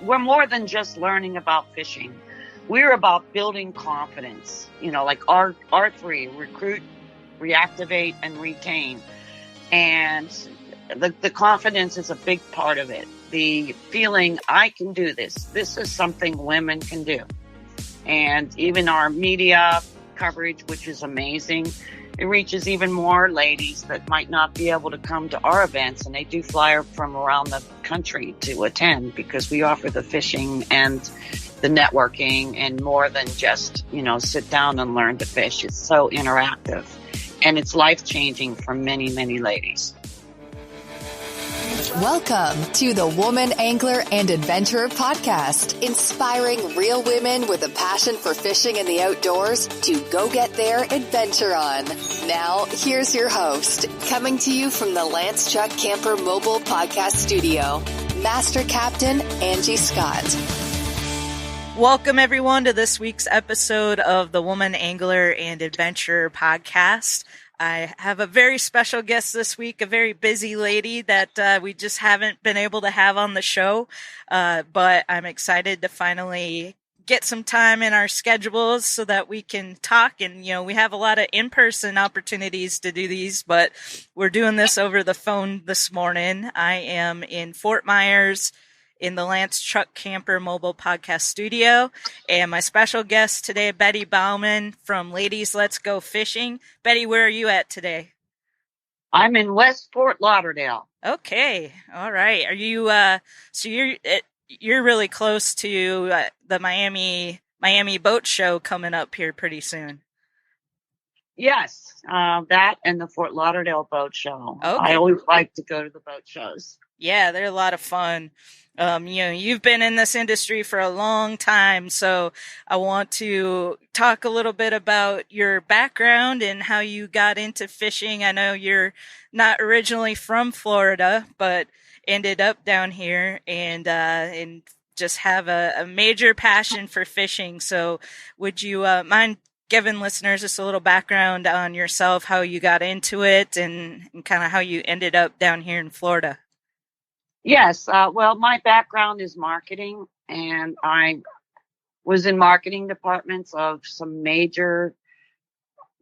we're more than just learning about fishing. We're about building confidence, like R3, recruit, reactivate, and retain. And the confidence is a big part of it. The feeling, I can do this. This is something women can do. And even our media coverage, which is amazing, it reaches even more ladies that might not be able to come to our events, and they do fly from around the country to attend because we offer the fishing and the networking and more than just, sit down and learn to fish. It's so interactive and it's life-changing for many, many ladies. Welcome to the Woman Angler and Adventurer Podcast, inspiring real women with a passion for fishing and the outdoors to go get their adventure on. Now, here's your host, coming to you from the Lance Chuck Camper Mobile Podcast Studio, Master Captain Angie Scott. Welcome, everyone, to this week's episode of the Woman Angler and Adventurer Podcast. I have a very special guest this week, a very busy lady that we just haven't been able to have on the show, but I'm excited to finally get some time in our schedules so that we can talk. And, we have a lot of in-person opportunities to do these, but we're doing this over the phone this morning. I am in Fort Myers, in the Lance Chuck Camper Mobile Podcast Studio. And my special guest today, Betty Bauman from Ladies Let's Go Fishing. Betty, where are you at today? I'm in West Fort Lauderdale. Okay. All right. Are you, so you're really close to the Miami Boat Show coming up here pretty soon. Yes. That and the Fort Lauderdale Boat Show. Okay. I always like to go to the boat shows. Yeah, they're a lot of fun. You've been in this industry for a long time, so I want to talk a little bit about your background and how you got into fishing. I know you're not originally from Florida, but ended up down here and just have a major passion for fishing. So would you mind giving listeners just a little background on yourself, how you got into it and kind of how you ended up down here in Florida? Yes. Well, my background is marketing, and I was in marketing departments of some major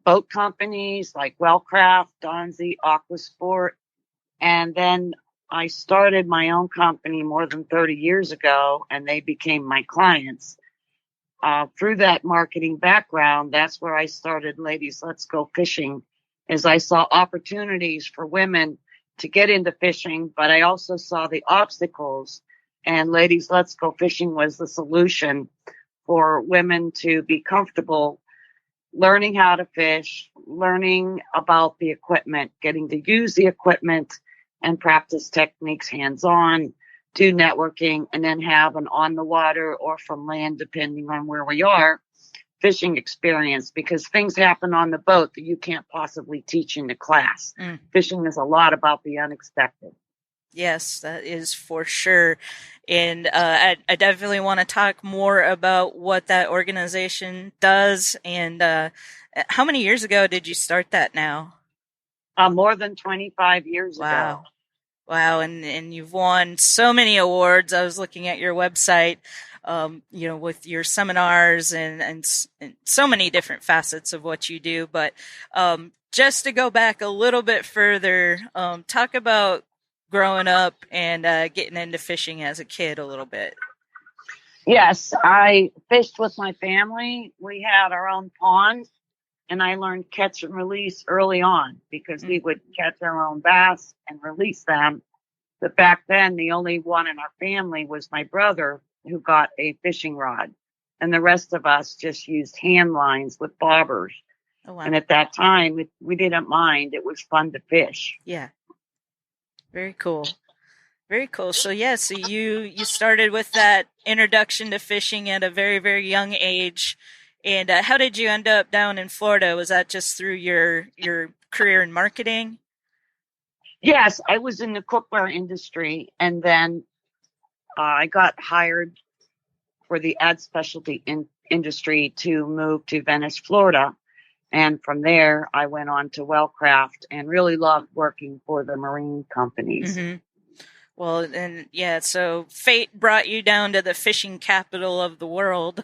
boat companies like Wellcraft, Donzi, Aquasport. And then I started my own company more than 30 years ago, and they became my clients. Through that marketing background, that's where I started Ladies Let's Go Fishing, as I saw opportunities for women to get into fishing, but I also saw the obstacles, and Ladies Let's Go Fishing was the solution for women to be comfortable learning how to fish, learning about the equipment, getting to use the equipment and practice techniques hands-on, do networking, and then have an on the water or from land, depending on where we are, fishing experience, because things happen on the boat that you can't possibly teach in the class. Fishing is a lot about the unexpected. Yes, that is for sure. And I definitely want to talk more about what that organization does. And how many years ago did you start that now? More than 25 years ago. Wow. And you've won so many awards. I was looking at your website, with your seminars and so many different facets of what you do. But just to go back a little bit further, talk about growing up and getting into fishing as a kid a little bit. Yes, I fished with my family. We had our own pond, and I learned catch and release early on because we would catch our own bass and release them. But back then, the only one in our family was my brother, who got a fishing rod, and the rest of us just used hand lines with bobbers. Oh, wow. And at that time, we didn't mind. It was fun to fish. Yeah. Very cool. Very cool. So so you started with that introduction to fishing at a very, very young age. And how did you end up down in Florida? Was that just through your career in marketing? Yes, I was in the cookware industry, and then I got hired for the ad specialty industry to move to Venice, Florida. And from there, I went on to Wellcraft and really loved working for the marine companies. Mm-hmm. Well, and yeah, so fate brought you down to the fishing capital of the world.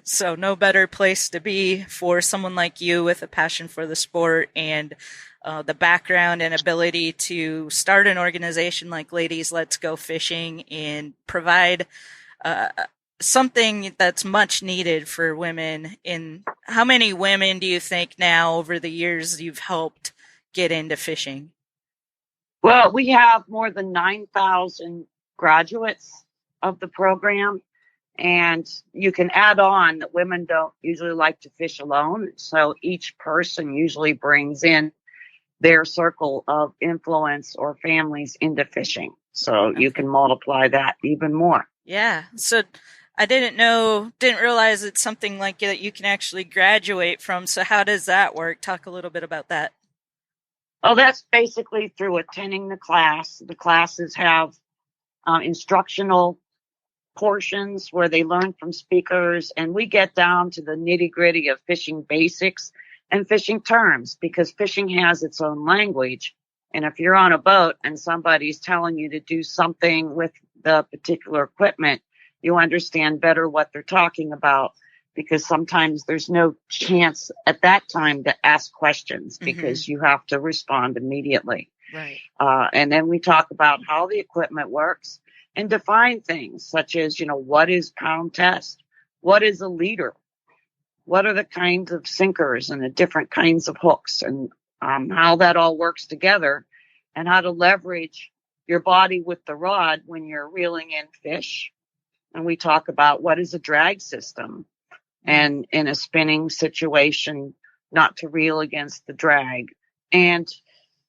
So no better place to be for someone like you with a passion for the sport and the background and ability to start an organization like Ladies Let's Go Fishing and provide uh, something that's much needed for women. In how many women do you think now over the years you've helped get into fishing? Well, we have more than 9,000 graduates of the program, and you can add on that women don't usually like to fish alone. So each person usually brings in their circle of influence or families into fishing. So you Okay. can multiply that even more. Yeah. So I didn't realize it's something like that you can actually graduate from. So how does that work? Talk a little bit about that. Oh, that's basically through attending the class. The classes have instructional portions where they learn from speakers, and we get down to the nitty gritty of fishing basics and fishing terms because fishing has its own language. And if you're on a boat and somebody's telling you to do something with the particular equipment, you understand better what they're talking about because sometimes there's no chance at that time to ask questions because you have to respond immediately. Right. And then we talk about how the equipment works and define things such as, what is pound test? What is a leader? What are the kinds of sinkers and the different kinds of hooks and how that all works together and how to leverage your body with the rod when you're reeling in fish. And we talk about what is a drag system and in a spinning situation, not to reel against the drag. And,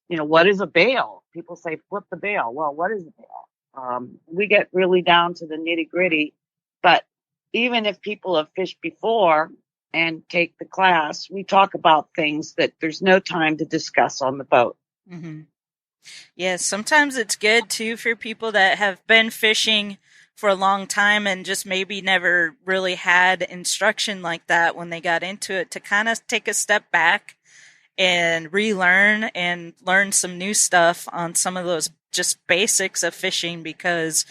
what is a bail? People say, flip the bail. Well, what is a bail? We get really down to the nitty gritty, but even if people have fished before and take the class, we talk about things that there's no time to discuss on the boat. Mm-hmm. Yeah, sometimes it's good too for people that have been fishing for a long time and just maybe never really had instruction like that when they got into it to kind of take a step back and relearn and learn some new stuff on some of those just basics of fishing because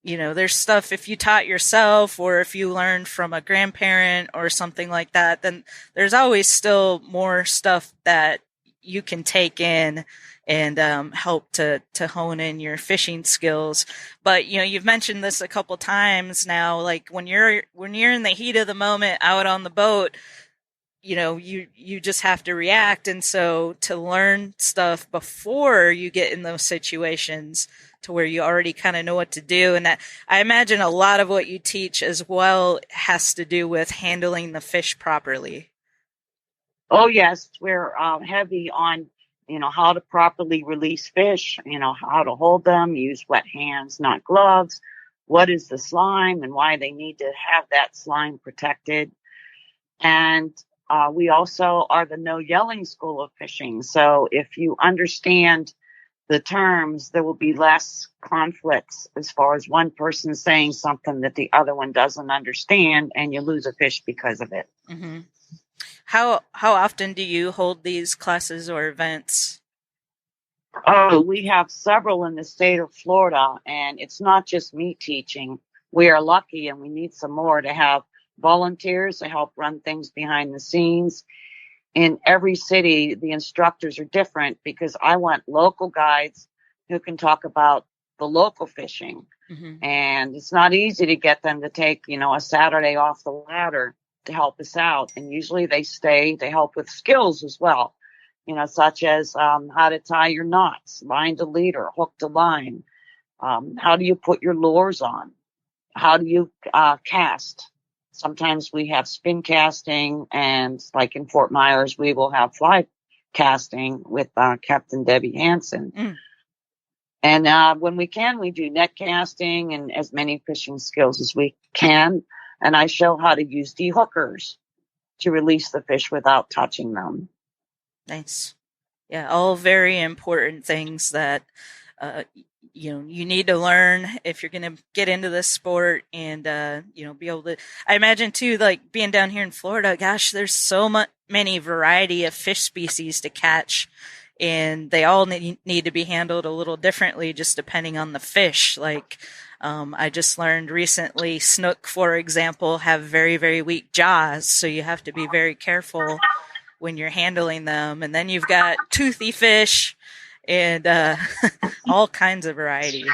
there's stuff if you taught yourself or if you learned from a grandparent or something like that, then there's always still more stuff that you can take in and help to hone in your fishing skills. But you've mentioned this a couple times now. Like when you're in the heat of the moment out on the boat, you just have to react. And so to learn stuff before you get in those situations to where you already kind of know what to do. And that, I imagine a lot of what you teach as well has to do with handling the fish properly. Oh, yes. We're heavy on, how to properly release fish, how to hold them, use wet hands, not gloves. What is the slime and why they need to have that slime protected. And we also are the no yelling school of fishing. So if you understand the terms, there will be less conflicts as far as one person saying something that the other one doesn't understand and you lose a fish because of it. Mm-hmm. How often do you hold these classes or events? Oh, we have several in the state of Florida, and it's not just me teaching. We are lucky and we need some more to have volunteers to help run things behind the scenes. In every city, the instructors are different because I want local guides who can talk about the local fishing. Mm-hmm. And it's not easy to get them to take, a Saturday off the ladder to help us out. And usually they stay to help with skills as well, such as how to tie your knots, line to leader, hook to line. How do you put your lures on? How do you cast? Sometimes we have spin casting, and like in Fort Myers, we will have fly casting with Captain Debbie Hansen. Mm. And when we can, we do net casting and as many fishing skills as we can. And I show how to use dehookers to release the fish without touching them. Nice. Yeah, all very important things that you need to learn if you're going to get into this sport and be able to. I imagine too, like being down here in Florida, gosh, there's so many variety of fish species to catch and they all need to be handled a little differently just depending on the fish. Like, I just learned recently, snook, for example, have very, very weak jaws, so you have to be very careful when you're handling them. And then you've got toothy fish and all kinds of variety.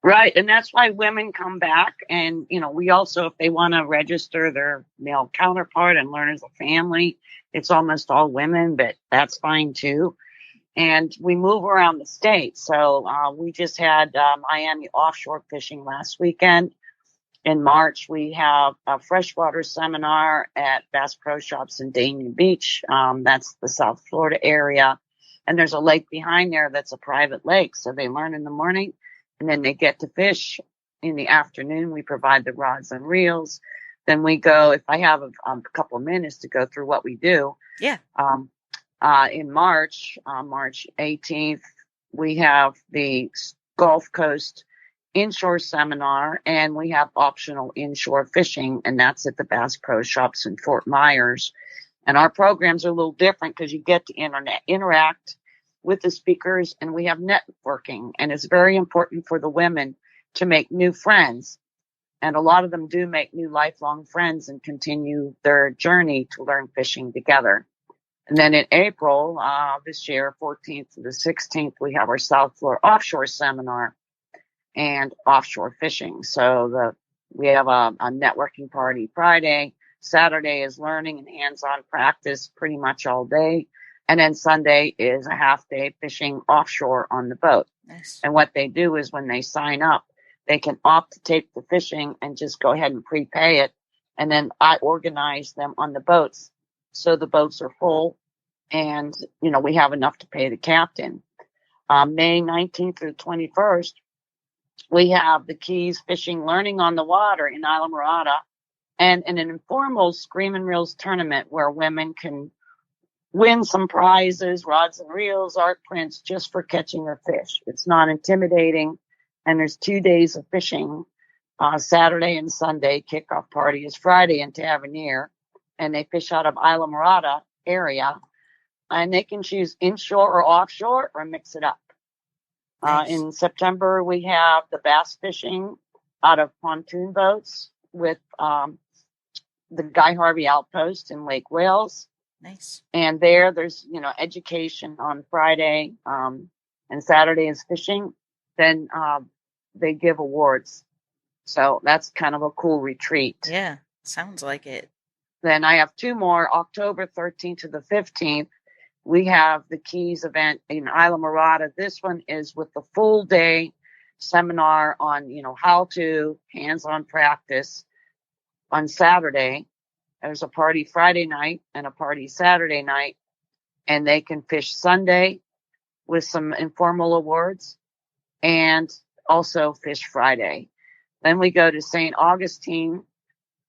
Right. And that's why women come back. And, we also, if they want to register their male counterpart and learn as a family, it's almost all women, but that's fine too. And we move around the state. So we just had Miami offshore fishing last weekend. In March, we have a freshwater seminar at Bass Pro Shops in Dania Beach. That's the South Florida area. And there's a lake behind there that's a private lake. So they learn in the morning and then they get to fish in the afternoon. We provide the rods and reels. Then we go, if I have a couple of minutes to go through what we do. Yeah. In March 18th, we have the Gulf Coast inshore seminar, and we have optional inshore fishing, and that's at the Bass Pro Shops in Fort Myers. And our programs are a little different because you get to interact with the speakers, and we have networking, and it's very important for the women to make new friends. And a lot of them do make new lifelong friends and continue their journey to learn fishing together. And then in April, this year, 14th to the 16th, we have our South Florida offshore seminar and offshore fishing. So we have a networking party Friday. Saturday is learning and hands-on practice pretty much all day. And then Sunday is a half day fishing offshore on the boat. Nice. And what they do is when they sign up, they can opt to take the fishing and just go ahead and prepay it. And then I organize them on the boats. So the boats are full and, we have enough to pay the captain. May 19th through 21st, we have the Keys Fishing Learning on the Water in Islamorada, and an informal Scream and Reels tournament where women can win some prizes, rods and reels, art prints, just for catching a fish. It's not intimidating, and there's 2 days of fishing, Saturday and Sunday. Kickoff party is Friday in Tavernier, and they fish out of Islamorada area, and they can choose inshore or offshore or mix it up. Nice. In September, we have the bass fishing out of pontoon boats with the Guy Harvey Outpost in Lake Wales. Nice. And there's, education on Friday, and Saturday is fishing. Then they give awards. So that's kind of a cool retreat. Yeah, sounds like it. Then I have two more, October 13th to the 15th. We have the Keys event in Islamorada. This one is with the full day seminar on, how to hands-on practice on Saturday. There's a party Friday night and a party Saturday night, and they can fish Sunday with some informal awards and also fish Friday. Then we go to St. Augustine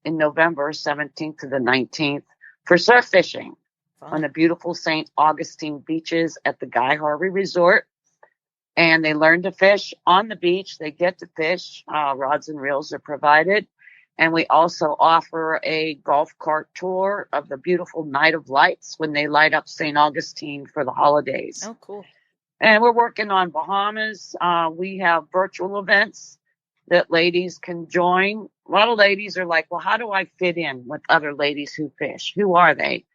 in November 17th to the 19th for surf fishing. Fun. On the beautiful St. Augustine beaches at the Guy Harvey Resort. And they learn to fish on the beach. They get to fish. Rods and reels are provided. And we also offer a golf cart tour of the beautiful Night of Lights when they light up St. Augustine for the holidays. Oh, cool. And we're working on Bahamas. We have virtual events that ladies can join. A lot of ladies are like, well, how do I fit in with other ladies who fish? Who are they?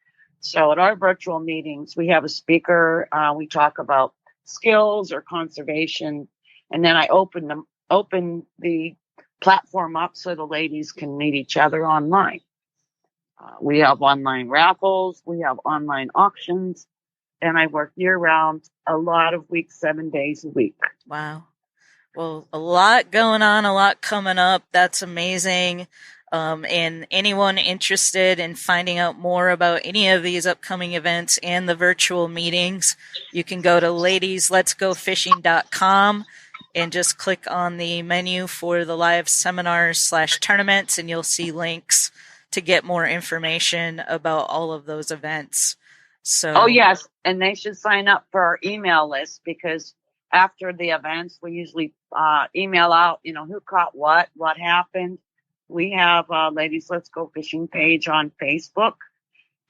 So at our virtual meetings, we have a speaker. We talk about skills or conservation, and then I open the platform up so the ladies can meet each other online. We have online raffles, we have online auctions, and I work year round, a lot of weeks, 7 days a week. Wow. Well, a lot going on, a lot coming up. That's amazing. And anyone interested in finding out more about any of these upcoming events and the virtual meetings, you can go to ladiesletsgofishing.com and just click on the menu for the live seminars / tournaments, and you'll see links to get more information about all of those events. So, oh yes, and they should sign up for our email list, because after the events, we usually email out, who caught what happened. We have Ladies Let's Go Fishing page on Facebook,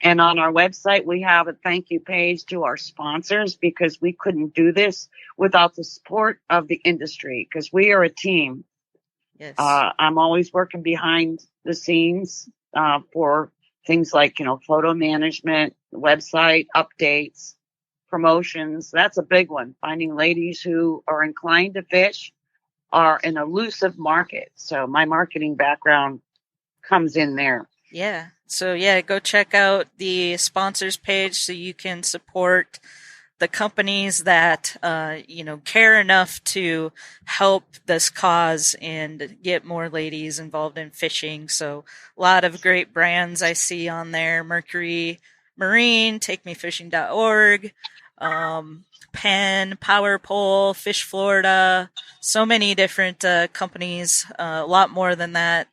And on our website, we have a thank you page to our sponsors, because we couldn't do this without the support of the industry, because we are a team. Yes. I'm always working behind the scenes for things like, photo management, website updates, promotions. That's a big one. Finding ladies who are inclined to fish are an elusive market. So my marketing background comes in there. Yeah. So yeah, go check out the sponsors page so you can support the companies that, care enough to help this cause and get more ladies involved in fishing. So a lot of great brands I see on there: Mercury Marine, TakeMeFishing.org, Penn, Power Pole, Fish Florida, so many different companies, a lot more than that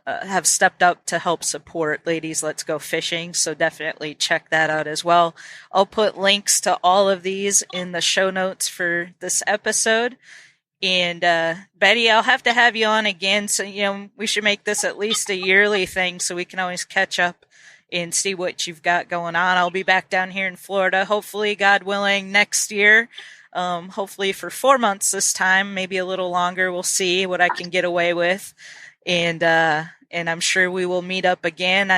have stepped up to help support Ladies Let's Go Fishing. So definitely check that out as well. I'll put links to all of these in the show notes for this episode. And Betty, I'll have to have you on again. So, we should make this at least a yearly thing so we can always catch up and see what you've got going on. I'll be back down here in Florida, hopefully, God willing, next year. Hopefully for 4 months this time, maybe a little longer. We'll see what I can get away with. And I'm sure we will meet up again.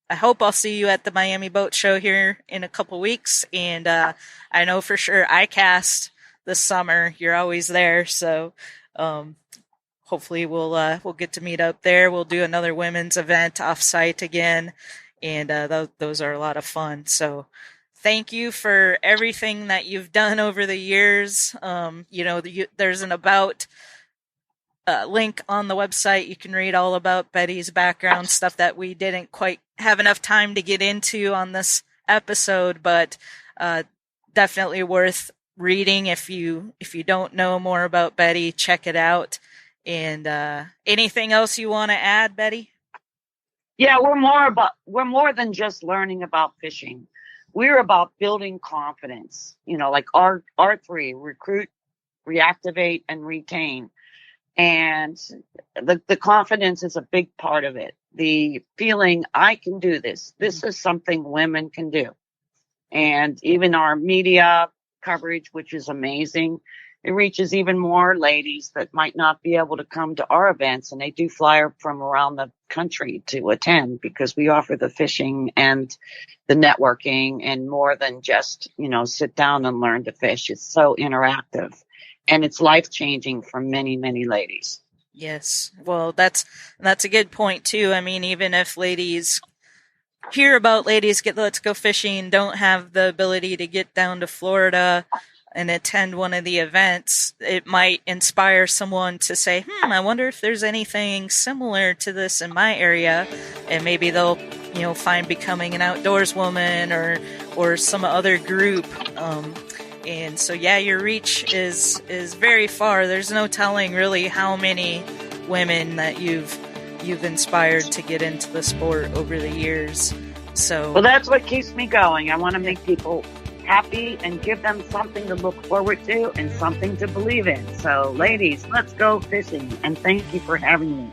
I hope I'll see you at the Miami Boat Show here in a couple weeks. And I know for sure ICAST this summer, you're always there. So hopefully we'll get to meet up there. We'll do another women's event offsite again. And those are a lot of fun. So thank you for everything that you've done over the years. There's an about link on the website. You can read all about Betty's background, stuff that we didn't quite have enough time to get into on this episode, but definitely worth reading. If you don't know more about Betty, check it out. And anything else you want to add, Betty? Yeah, we're more than just learning about fishing. We're about building confidence. Like R3, recruit, reactivate, and retain. And the confidence is a big part of it. The feeling, I can do this. This is something women can do. And even our media coverage, which is amazing, it reaches even more ladies that might not be able to come to our events. And they do fly from around the country to attend, because we offer the fishing and the networking, and more than just, sit down and learn to fish. It's so interactive. And it's life-changing for many, many ladies. Yes. Well, that's a good point, too. I mean, even if ladies hear about Ladies Let's Go Fishing, don't have the ability to get down to Florida and attend one of the events, it might inspire someone to say, I wonder if there's anything similar to this in my area. And maybe they'll, find Becoming an Outdoors Woman or some other group. And so, yeah, your reach is very far. There's no telling really how many women that you've inspired to get into the sport over the years. So, well, that's what keeps me going. I want to make people happy and give them something to look forward to and something to believe in. So, ladies, let's go fishing. And thank you for having me.